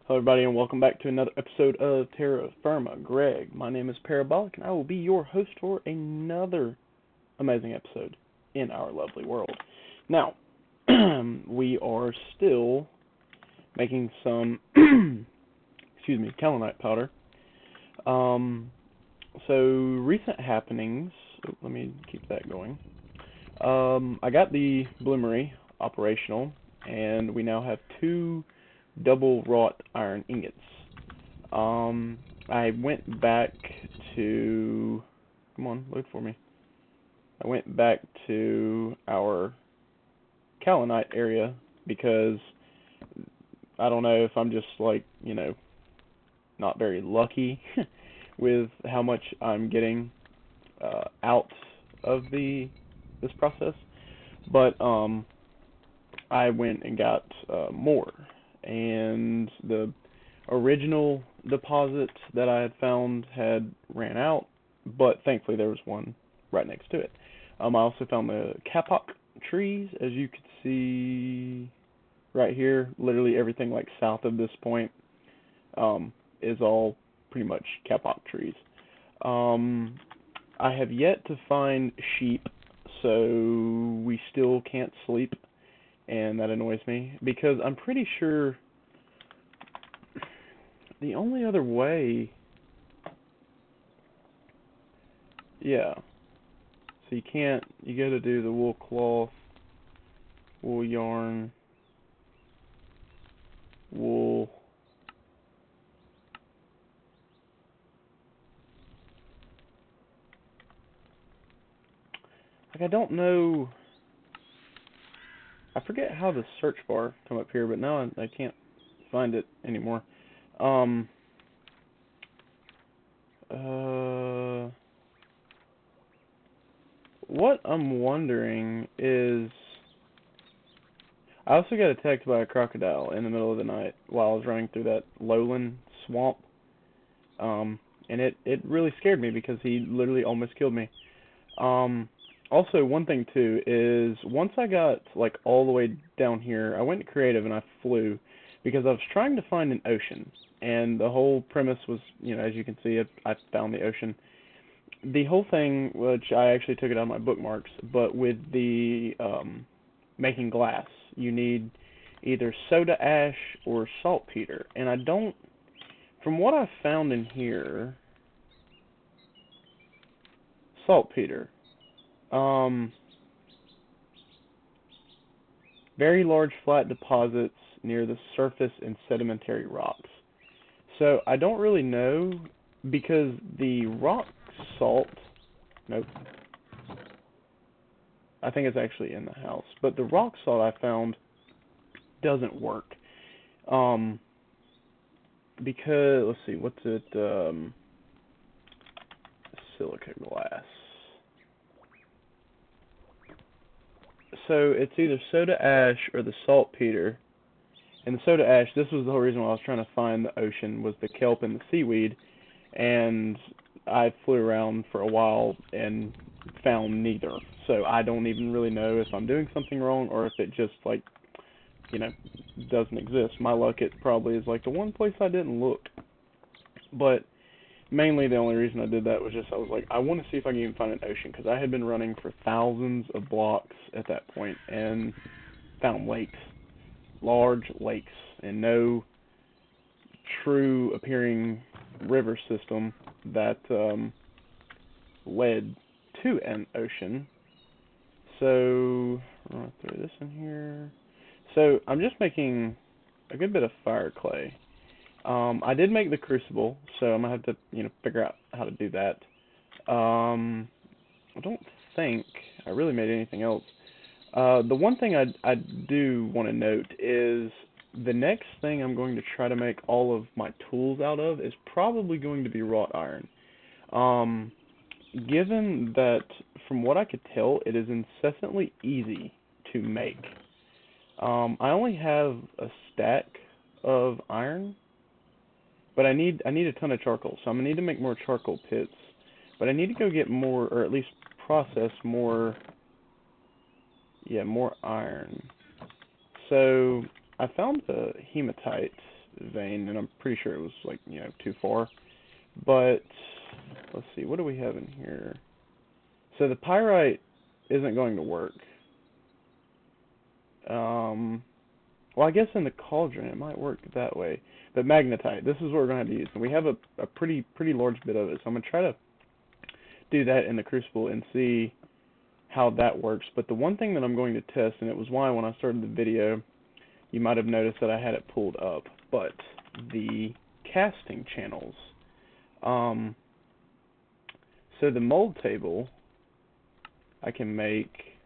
Hello, everybody, and welcome back to another episode of TerraFirmaGreg. My name is Parabolic, and I will be your host for another amazing episode in our lovely world. Now, we are still making some, kaolinite powder. So recent happenings. Let me keep that going. I got the bloomery operational, and we now have two double wrought iron ingots. I went back to, come on, load for me. I went back to our colossal area because I don't know if I'm just not very lucky with how much I'm getting out of this process, but I went and got more, and the original deposit that I had found had ran out, but thankfully there was one right next to it. I also found the kapok trees, as you can see right here. Literally everything like south of this point is all pretty much kapok trees. I have yet to find sheep, so we still can't sleep, and that annoys me because I'm pretty sure the only other way, yeah, so you gotta do the wool cloth, wool yarn, wool, I don't know, I forget how the search bar come up here, but now I can't find it anymore. What I'm wondering is, I also got attacked by a crocodile in the middle of the night while I was running through that lowland swamp, and it really scared me because he literally almost killed me. Also, one thing too is once I got like all the way down here, I went to creative and I flew because I was trying to find an ocean, and the whole premise was, as you can see, I found the ocean. The whole thing, which I actually took it out of my bookmarks, but with the making glass, you need either soda ash or saltpeter, and I don't, from what I've found in here, saltpeter. Very large flat deposits near the surface and sedimentary rocks. So I don't really know because the rock salt, nope, I think it's actually in the house, but the rock salt I found doesn't work. Because, let's see, what's it, silica glass. So it's either soda ash or the saltpeter. And the soda ash, this was the whole reason why I was trying to find the ocean, was the kelp and the seaweed. And I flew around for a while and found neither. So I don't even really know if I'm doing something wrong or if it just, doesn't exist. My luck, it probably is like the one place I didn't look. But mainly the only reason I did that was just I was like, I want to see if I can even find an ocean, because I had been running for thousands of blocks at that point and found lakes, large lakes, and no true appearing river system that led to an ocean. So I'm gonna throw this in here. So I'm just making a good bit of fire clay. I did make the crucible, so I'm gonna have to, figure out how to do that. I don't think I really made anything else. The one thing I do want to note is the next thing I'm going to try to make all of my tools out of is probably going to be wrought iron. Given that, from what I could tell, it is incessantly easy to make. I only have a stack of iron, but I need a ton of charcoal, so I'm gonna need to make more charcoal pits. But I need to go get more, or at least process more, more iron. So I found the hematite vein, and I'm pretty sure it was like, you know, too far. But let's see, what do we have in here? So the pyrite isn't going to work. Well, I guess in the cauldron it might work that way. But magnetite, this is what we're going to have to use. And we have a pretty large bit of it. So I'm going to try to do that in the crucible and see how that works. But the one thing that I'm going to test, and it was why when I started the video, you might have noticed that I had it pulled up, but the casting channels. So the mold table I can make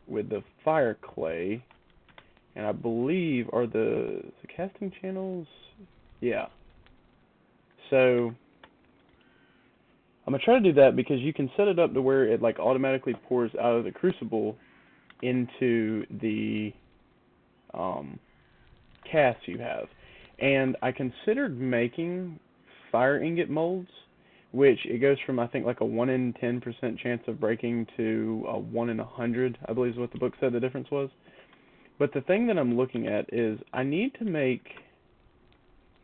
with the fire clay, and I believe are the casting channels, yeah. So I'm gonna try to do that because you can set it up to where it like automatically pours out of the crucible into the cast you have. And I considered making fire ingot molds, which it goes from I think like a 1 in 10% chance of breaking to a 1 in 100, I believe is what the book said the difference was. But the thing that I'm looking at is I need to make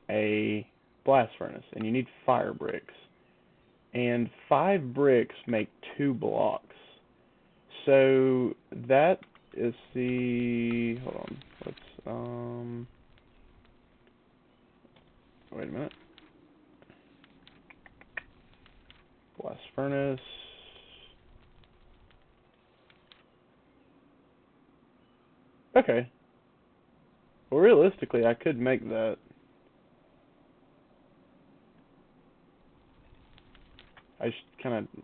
a blast furnace, and you need fire bricks. And 5 bricks make 2 blocks. So that is the, hold on, let's, wait a minute. Blast furnace. Okay. Well, realistically, I could make that.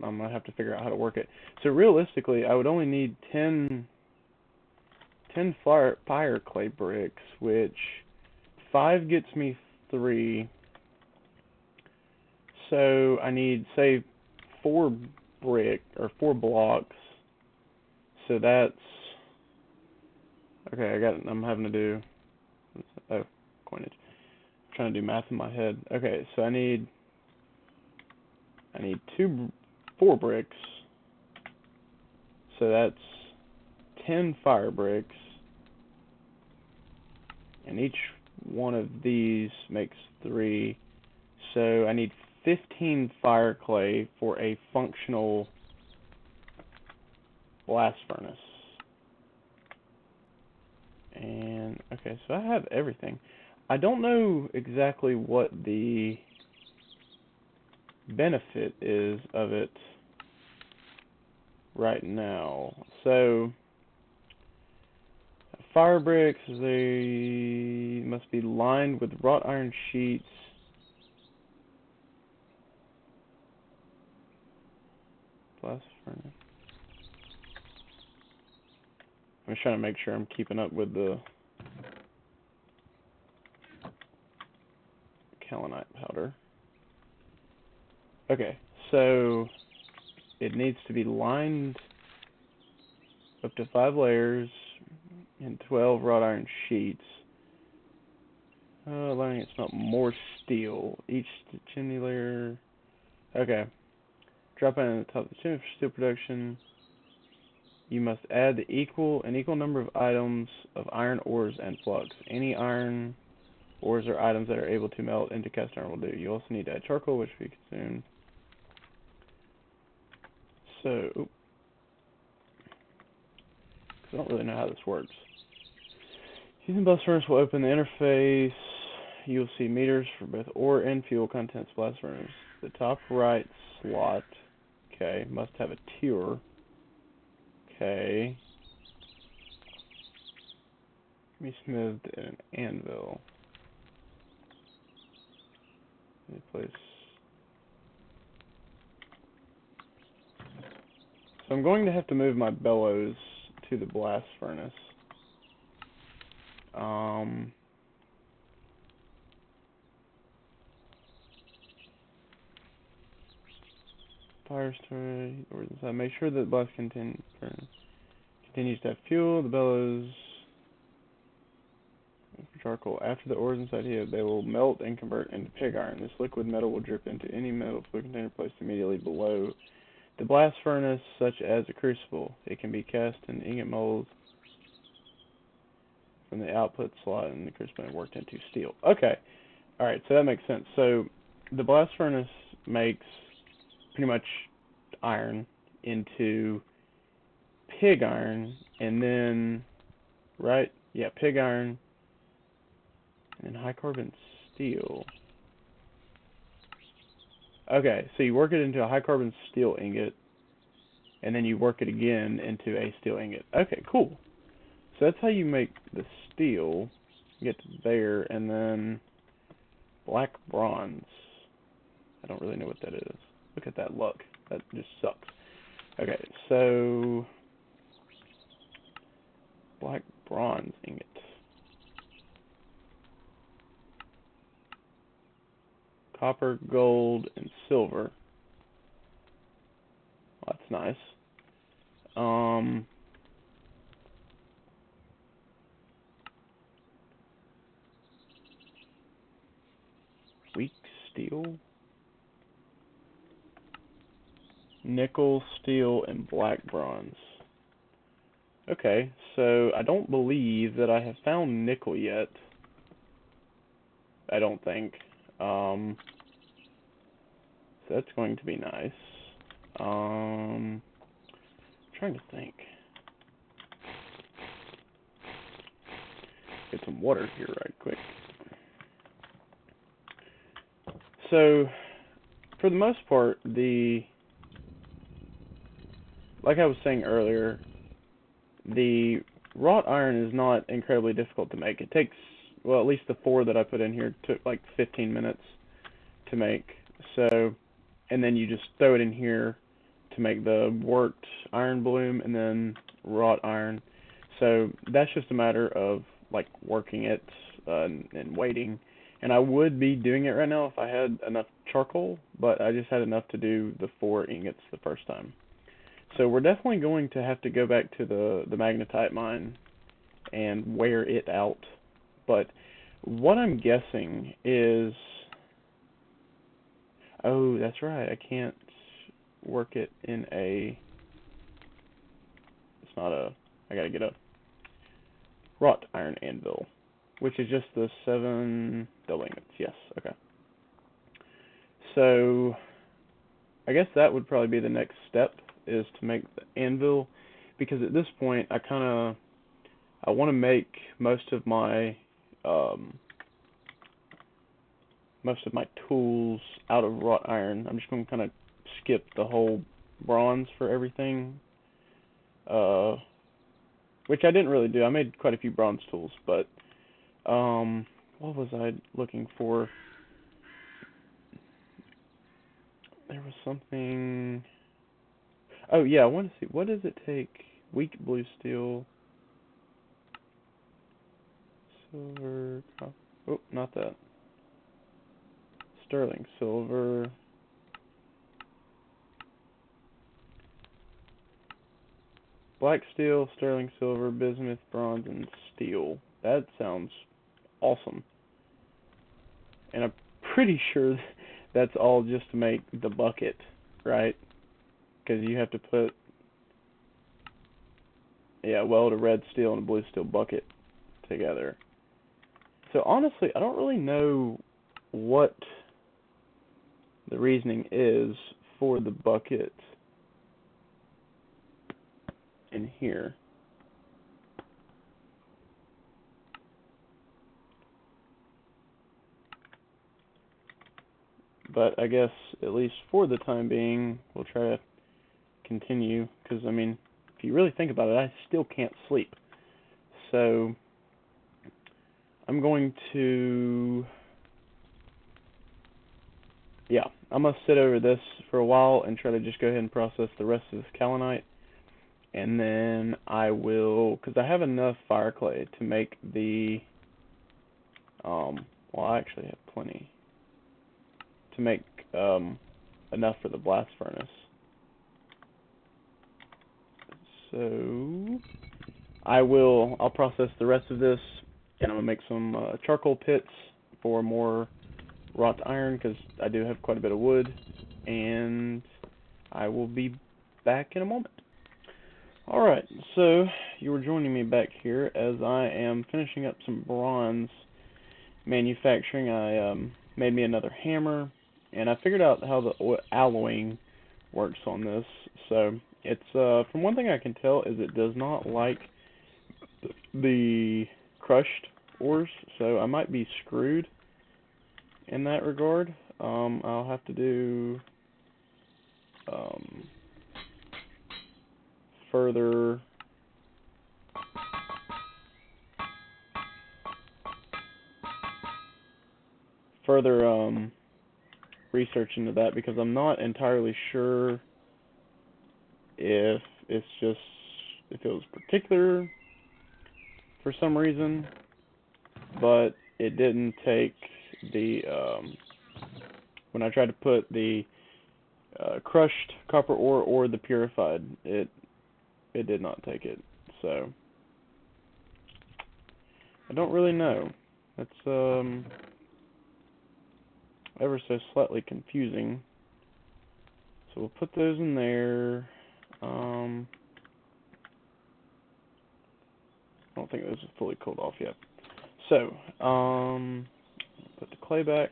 I'm gonna have to figure out how to work it. So realistically, I would only need 10 fire clay bricks, which 5 gets me 3. So I need, say, 4 blocks. So that's okay. I'm having to do coinage. I'm trying to do math in my head. Okay, so I need 4 bricks. So that's 10 fire bricks, and each one of these makes 3. So I need 15 fire clay for a functional blast furnace. And okay, so I have everything. I don't know exactly what the benefit is of it right now. So fire bricks, they must be lined with wrought iron sheets. Blast furnace. I'm just trying to make sure I'm keeping up with the kaolinite powder. Okay, so it needs to be lined up to 5 layers and 12 wrought iron sheets. Allowing it to smelt more steel. Each chimney layer. Okay. Drop in at the top of the chimney for steel production. You must add an equal number of items of iron ores and flux. Any iron ores or items that are able to melt into cast iron will do. You also need to add charcoal, which we consume. So, I don't really know how this works. Using blast furnace will open the interface. You'll see meters for both ore and fuel contents blast furnace. The top right slot, okay, must have a tier. Okay. Be smoothed in an anvil. Place. So I'm going to have to move my bellows to the blast furnace. Fire storage, or inside. Make sure that the blast continues to have fuel. The bellows for charcoal. After the ores inside here, they will melt and convert into pig iron. This liquid metal will drip into any metal fluid container placed immediately below the blast furnace, such as a crucible. It can be cast in ingot molds from the output slot and the crucible worked into steel. Okay. Alright, so that makes sense. So the blast furnace makes pretty much iron into pig iron, and then, right? Yeah, pig iron, and then high carbon steel. Okay, so you work it into a high carbon steel ingot, and then you work it again into a steel ingot. Okay, cool. So that's how you make the steel. Get to there, and then black bronze. I don't really know what that is. Look at that luck. That just sucks. Okay, so black bronze ingot. Copper, gold, and silver. Well, that's nice. Weak steel, nickel, steel, and black bronze. Okay, so I don't believe that I have found nickel yet. I don't think. So that's going to be nice. I'm trying to think. Get some water here right quick. So, for the most part, like I was saying earlier, the wrought iron is not incredibly difficult to make. It takes, well, at least the 4 that I put in here took like 15 minutes to make. So, and then you just throw it in here to make the worked iron bloom and then wrought iron. So that's just a matter of like working it and waiting. And I would be doing it right now if I had enough charcoal, but I just had enough to do the 4 ingots the first time. So we're definitely going to have to go back to the magnetite mine and wear it out. But what I'm guessing is, oh, that's right, I can't work it in a, it's not a, I gotta get a wrought iron anvil, which is just the 7 double ingots. Yes, okay. So I guess that would probably be the next step, is to make the anvil, because at this point I want to make most of my tools out of wrought iron. I'm just going to kind of skip the whole bronze for everything, which I didn't really do. I made quite a few bronze tools, but what was I looking for? There was something. Oh yeah, I want to see, what does it take? Weak blue steel, silver, copper. Oh, not that. Sterling silver, black steel, sterling silver, bismuth, bronze, and steel. That sounds awesome. And I'm pretty sure that's all just to make the bucket, right? Because you have to put, yeah, weld a red steel and a blue steel bucket together. So honestly, I don't really know what the reasoning is for the bucket in here. But I guess, at least for the time being, we'll try to continue, because, I mean, if you really think about it, I still can't sleep. So, I'm going to, yeah, I'm going to sit over this for a while and try to just go ahead and process the rest of this kaolinite. And then I will, because I have enough fire clay to make the, well, I actually have plenty to make enough for the blast furnace. So I'll process the rest of this, and I'm gonna make some charcoal pits for more wrought iron, because I do have quite a bit of wood, and I will be back in a moment. Alright, so you were joining me back here as I am finishing up some bronze manufacturing. I made me another hammer, and I figured out how the alloying works on this. So it's from one thing I can tell is it does not like the crushed ores, so I might be screwed in that regard. I'll have to do um, further research into that, because I'm not entirely sure if it's just if it was particular for some reason, but it didn't take the when I tried to put the crushed copper ore or the purified, it did not take it. So I don't really know. That's ever so slightly confusing. So we'll put those in there. I don't think those are fully cooled off yet. So, put the clay back.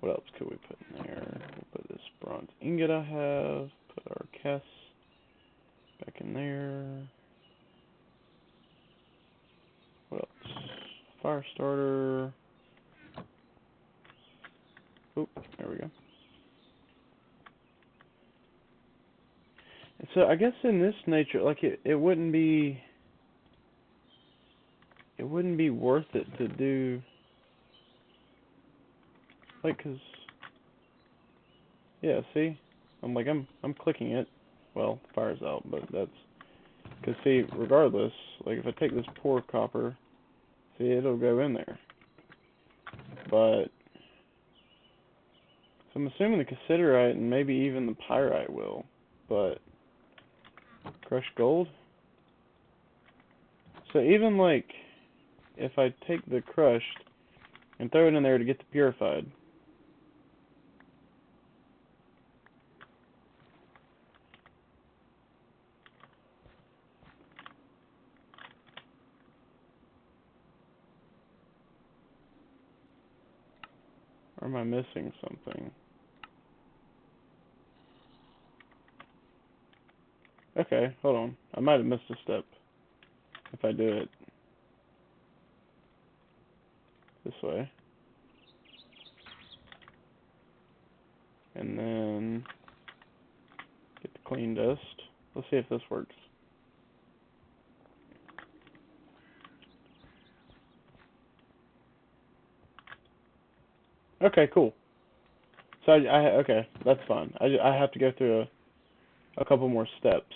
What else could we put in there? We'll put this bronze ingot I have. Put our cast back in there. What else? Fire starter. Oop, there we go. And so I guess in this nature, like it wouldn't be worth it to do, like, 'cause yeah, see, I'm clicking it. Well, fire's out, but that's because, see, regardless, like if I take this poor copper, see, it'll go in there. But so I'm assuming the cassiterite and maybe even the pyrite will, but crushed gold. So even like if I take the crushed and throw it in there to get the purified, or am I missing something? Okay, hold on. I might have missed a step if I do it this way. And then get the clean dust. Let's see if this works. Okay, cool. So okay, that's fine. I have to go through a couple more steps.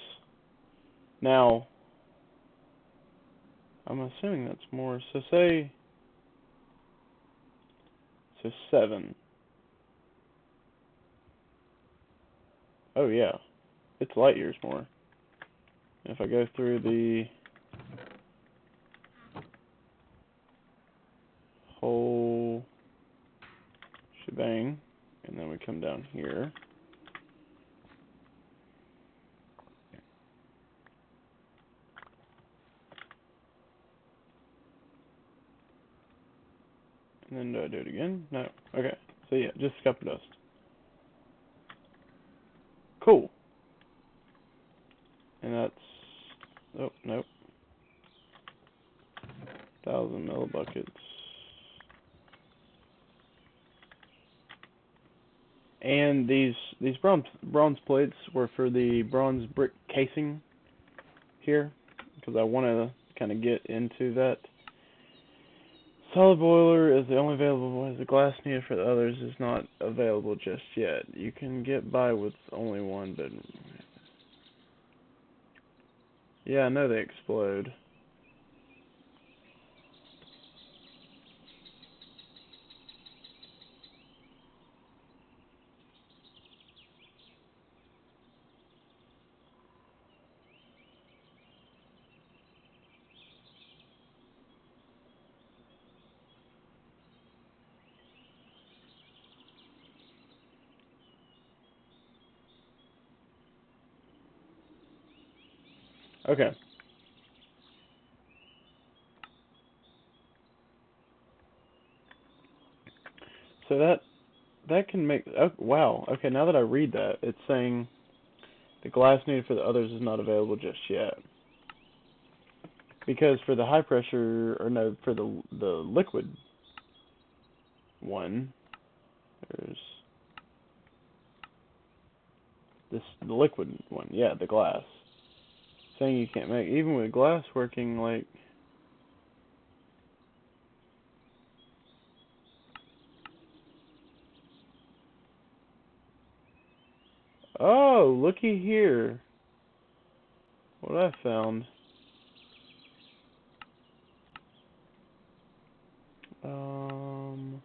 Now, I'm assuming that's more. So say, so 7. Oh yeah, it's light years more. If I go through the whole shebang, and then we come down here. And then do I do it again? No. Okay. So yeah, just copper dust. Cool. And that's, oh, nope. 1,000 millibuckets. And these bronze plates were for the bronze brick casing here, because I want to kind of get into that. Solid boiler is the only available one. The glass needed for the others is not available just yet. You can get by with only one, but yeah, I know they explode. Okay. So that can make. Oh, wow. Okay, now that I read that, it's saying the glass needed for the others is not available just yet. Because for the high pressure, or no, for the liquid one, there's the liquid one. Yeah, the glass. Saying you can't make, even with glass working, like. Oh, looky here. What I found. Um.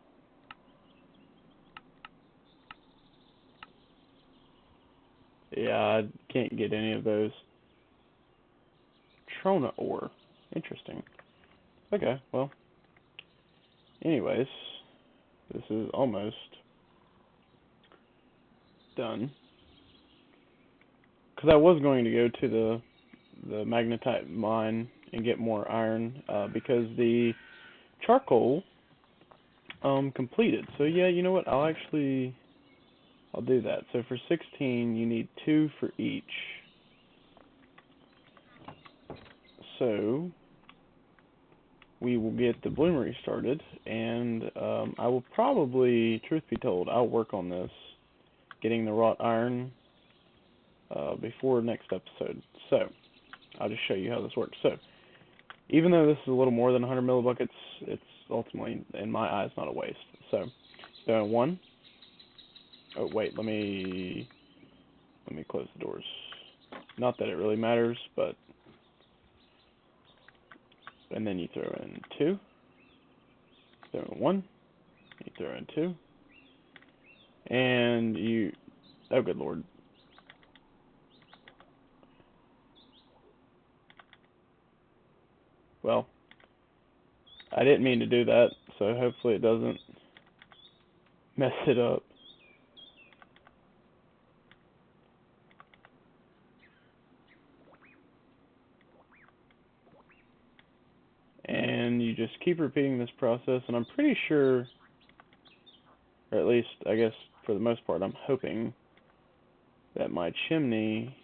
Yeah, I can't get any of those. Trona ore. Interesting. Okay, well. Anyways, this is almost done. Because I was going to go to the magnetite mine and get more iron, because the charcoal completed. So yeah, you know what? I'll do that. So for 16, you need 2 for each. So we will get the bloomery started, and I will probably, truth be told, I'll work on this, getting the wrought iron before next episode. So I'll just show you how this works. So even though this is a little more than 100 millibuckets, it's ultimately, in my eyes, not a waste. So doing 1. Oh wait, let me close the doors. Not that it really matters, but. And then you throw in 2, throw in 1, you throw in 2, and you, oh good lord. Well, I didn't mean to do that, so hopefully it doesn't mess it up. And you just keep repeating this process, and I'm pretty sure, or at least, I guess, for the most part, I'm hoping that my chimney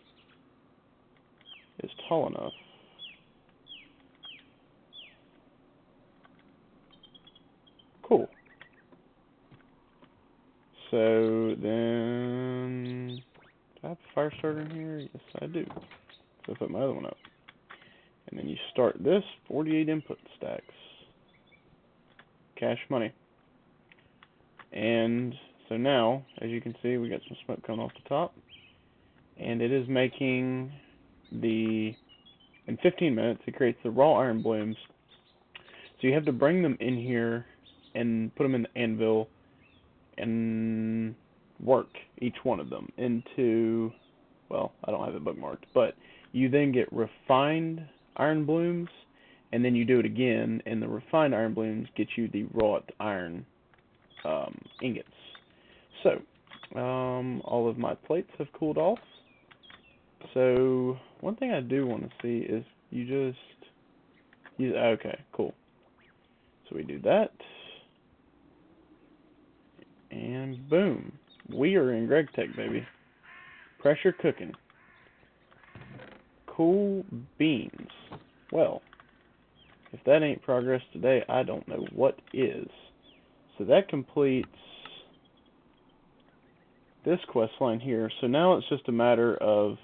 is tall enough. Cool. So then, do I have a fire starter in here? Yes, I do. So I put my other one up. And then you start this, 48 input stacks. Cash money. And so now, as you can see, we got some smoke coming off the top. And it is making in 15 minutes, it creates the raw iron blooms. So you have to bring them in here and put them in the anvil and work each one of them into, well, I don't have it bookmarked, but you then get refined iron blooms, and then you do it again, and the refined iron blooms get you the wrought iron ingots. So, all of my plates have cooled off. So, one thing I do want to see is you just use, okay, cool. So we do that, and boom. We are in Greg Tech, baby. Pressure cooking. Cool beans. Well, if that ain't progress today, I don't know what is. So that completes this quest line here. So now it's just a matter of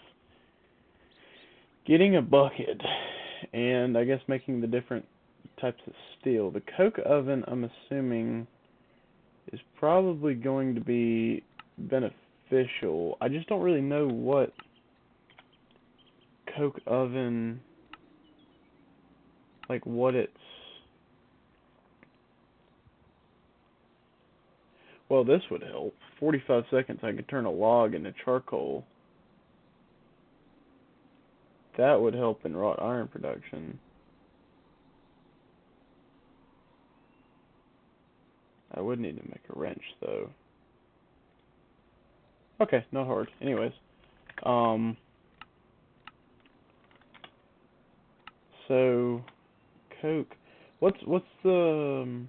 getting a bucket and I guess making the different types of steel. The coke oven, I'm assuming, is probably going to be beneficial. I just don't really know what coke oven, like what it's. Well, this would help. 45 seconds, I could turn a log into charcoal. That would help in wrought iron production. I would need to make a wrench, though. Okay, not hard. Anyways, So, coke. What's the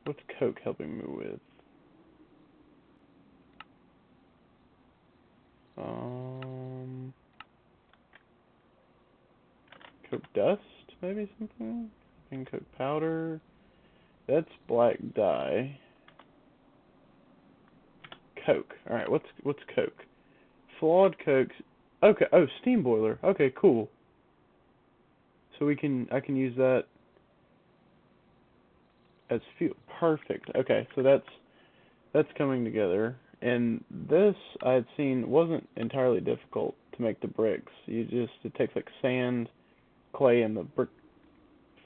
what's coke helping me with? Coke dust, maybe something? And coke powder. That's black dye. Coke. Alright, what's coke? Flawed cokes. Okay, oh, steam boiler. Okay, cool. So I can use that as fuel. Perfect. Okay, so that's coming together. And this I had seen wasn't entirely difficult to make the bricks. It takes like sand, clay, and the brick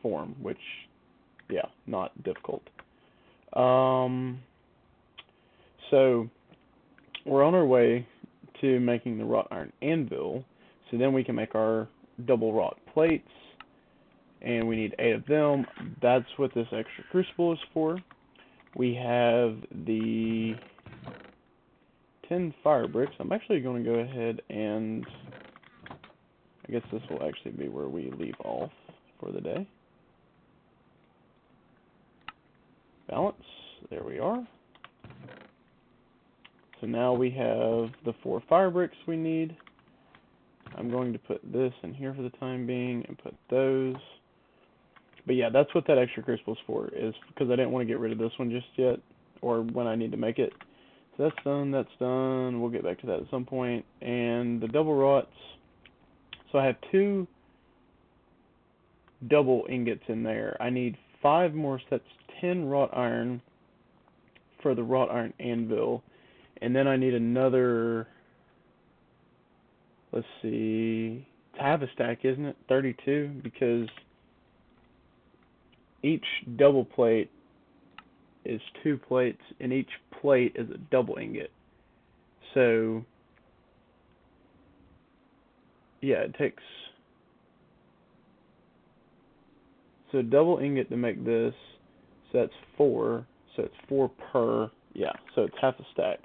form, which, yeah, not difficult. Um, so we're on our way to making the wrought iron anvil. So then we can make our double wrought plates, and we need 8 of them. That's what this extra crucible is for. We have the 10 fire bricks. I'm actually going to go ahead and I guess this will actually be where we leave off for the day. Balance. There we are. So now we have the 4 fire bricks we need. I'm going to put this in here for the time being and put those. But yeah, that's what that extra crucible is for, is because I didn't want to get rid of this one just yet, or when I need to make it. So that's done. We'll get back to that at some point. And the double wroughts. So I have 2 double ingots in there. I need 5 more, so that's 10 wrought iron for the wrought iron anvil. And then I need another, let's see, it's half a stack, isn't it? 32, because each double plate is 2 plates, and each plate is a double ingot. So, yeah, it takes, so a double ingot to make this, so that's 4, so it's 4 per, yeah, so it's half a stack,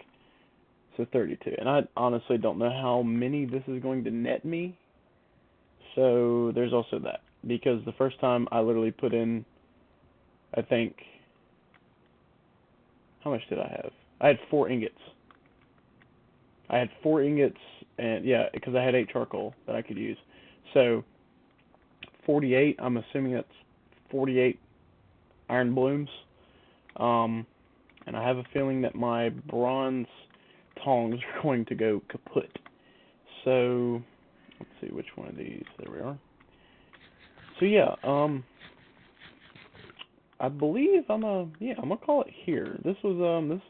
so 32. And I honestly don't know how many this is going to net me, so there's also that, because the first time I literally put in, I think, how much did I have? I had 4 ingots. I had 4 ingots, and yeah, because I had 8 charcoal that I could use. So, 48, I'm assuming that's 48 iron blooms. And I have a feeling that my bronze tongs are going to go kaput. So, let's see which one of these. There we are. So yeah, I believe I'm gonna call it here. This was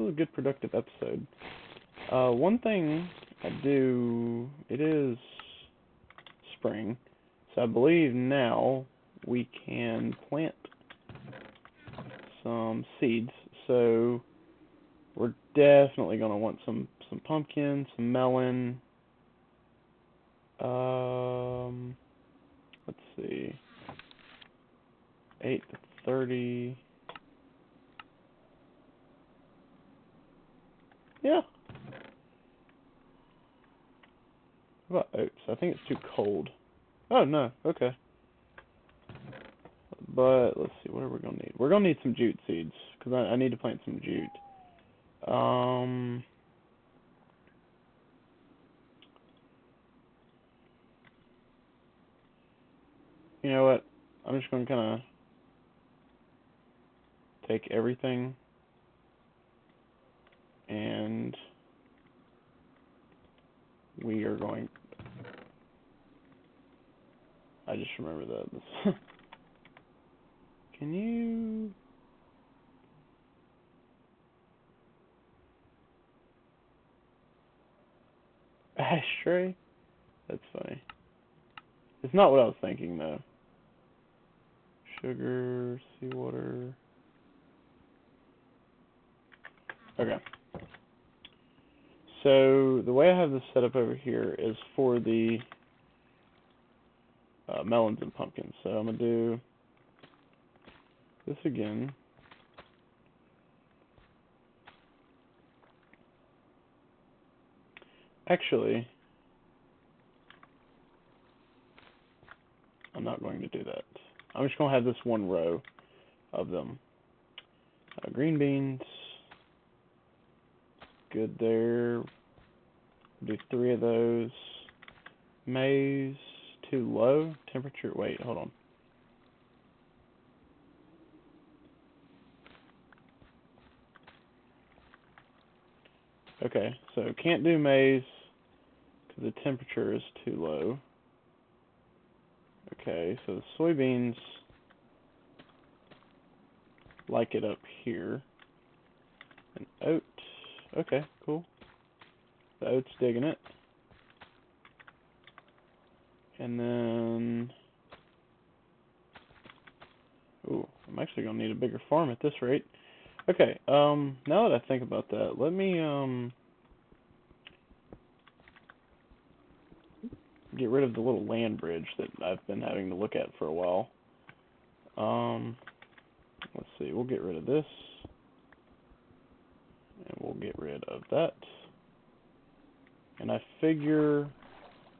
a good productive episode. One thing I do, it is spring, so I believe now we can plant some seeds. So we're definitely gonna want some pumpkin, some melon. Let's see, 8 to 30. Yeah. How about oats? I think it's too cold. Oh no, okay. But let's see, what are we gonna need? We're gonna need some jute seeds because I need to plant some jute. You know what? I'm just gonna kind of take everything and we are going. I just remember that. Can you? Ashtray? That's funny. It's not what I was thinking though. Sugar, seawater. Okay. So the way I have this set up over here is for the melons and pumpkins. So I'm gonna do this again. Actually, not going to do that. I'm just going to have this one row of them. Green beans, good there. Do 3 of those. Maize, too low. Temperature, wait, hold on. Okay, so can't do maize because the temperature is too low. Okay, so the soybeans like it up here. And oat, okay, cool. The oat's digging it. And then, ooh, I'm actually gonna need a bigger farm at this rate. Okay, now that I think about that, let me, get rid of the little land bridge that I've been having to look at for a while. Let's see, we'll get rid of this. And we'll get rid of that. And I figure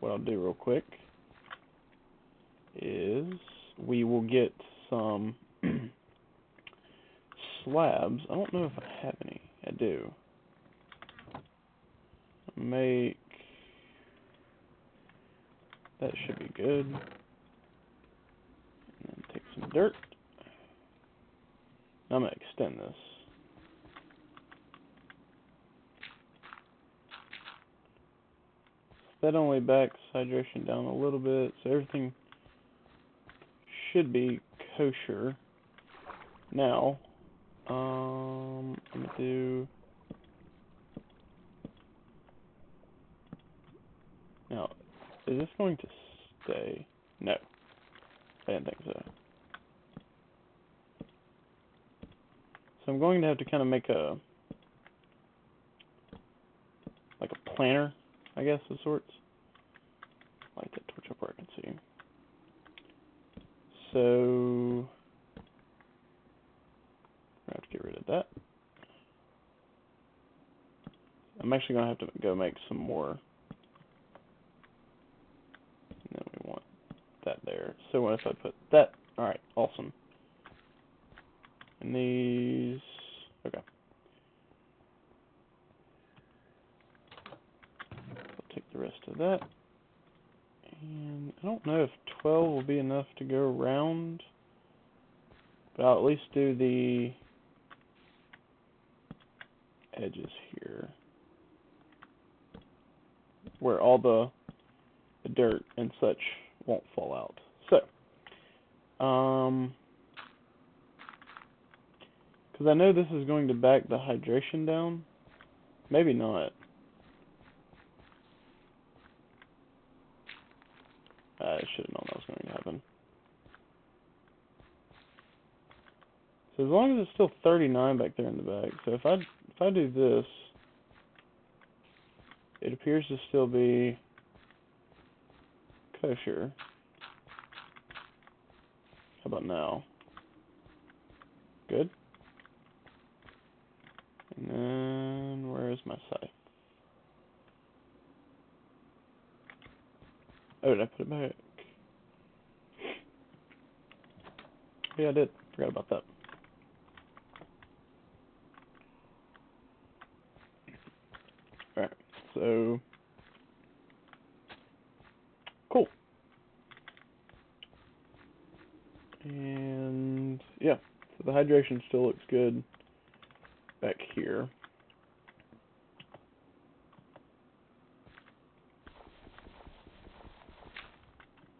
what I'll do real quick is we will get some slabs. I don't know if I have any. I do. Make... that should be good. And then take some dirt. I'm going to extend this. That only backs hydration down a little bit, so everything should be kosher. Now, I'm going to do... now, is this going to stay? No, I didn't think so. So I'm going to have to kind of make a, like a planner, I guess, of sorts. Light that torch up where I can see. So I have to get rid of that. I'm actually going to have to go make some more. And then we want that there. So what if I put that? Alright, awesome. And these, okay. I'll take the rest of that. And I don't know if 12 will be enough to go around, but I'll at least do the edges here, where all the dirt and such won't fall out. So, because I know this is going to back the hydration down. Maybe not. I should have known that was going to happen. So as long as it's still 39 back there in the back. So if I do this, it appears to still be kosher. How about now? Good. And then where is my scythe? Oh, did I put it back? Yeah, I did. Forgot about that. Alright, so cool. And yeah, so the hydration still looks good back here.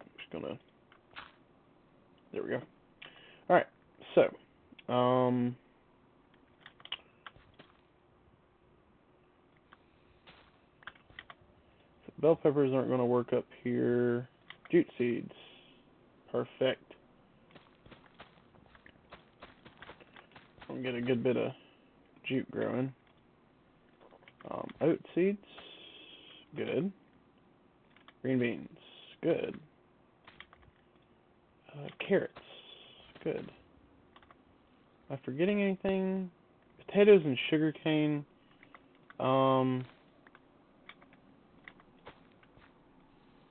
I'm just gonna, there we go. Alright, so bell peppers aren't going to work up here. Jute seeds. Perfect. I'll get a good bit of jute growing. Oat seeds. Good. Green beans. Good. Carrots. Good. Am I forgetting anything? Potatoes and sugarcane.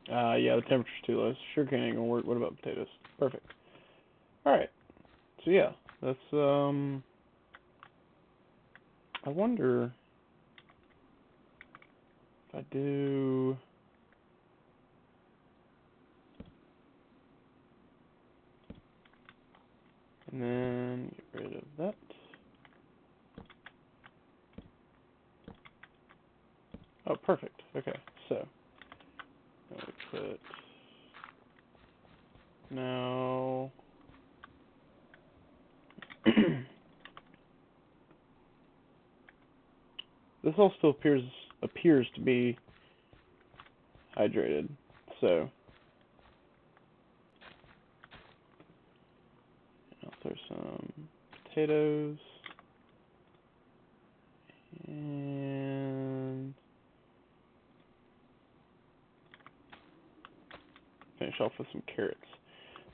Yeah, the temperature's too low. Sugarcane ain't gonna work. What about potatoes? Perfect. Alright. So yeah, that's, I wonder if I do... And then get rid of that. Oh, perfect. Okay, so we put now. This all still appears to be hydrated. So I'll throw some potatoes and finish off with some carrots.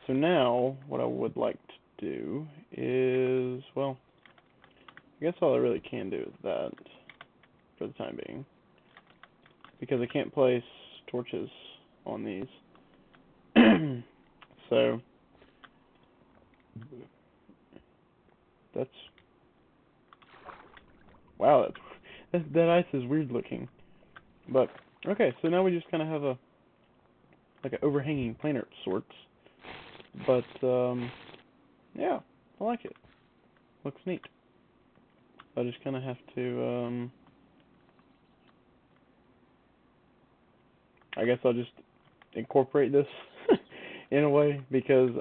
So now what I would like to do is, well, I guess all I really can do is that for the time being, because I can't place torches on these. So that's, wow, that ice is weird looking. But okay, so now we just kind of have a like an overhanging planet of sorts. But yeah, I like it. Looks neat. I just kind of have to I guess I'll just incorporate this in a way, because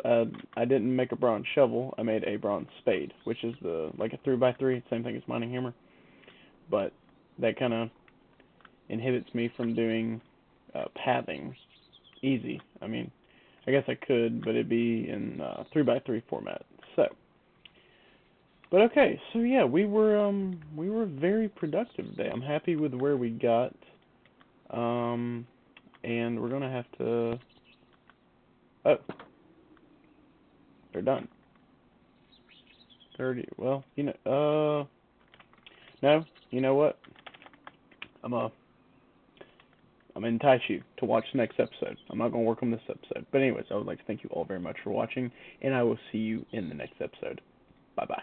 I didn't make a bronze shovel. I made a bronze spade, which is like a 3x3, same thing as mining hammer. But that kind of inhibits me from doing pathing easy. I mean, I guess I could, but it'd be in 3x3 format. So, but okay, so yeah, we were very productive today. I'm happy with where we got, and we're gonna have to. Oh, they're done. 30. Well, no, you know what? I'm a I'm gonna entice you to watch the next episode. I'm not gonna work on this episode. But anyways, I would like to thank you all very much for watching, and I will see you in the next episode. Bye bye.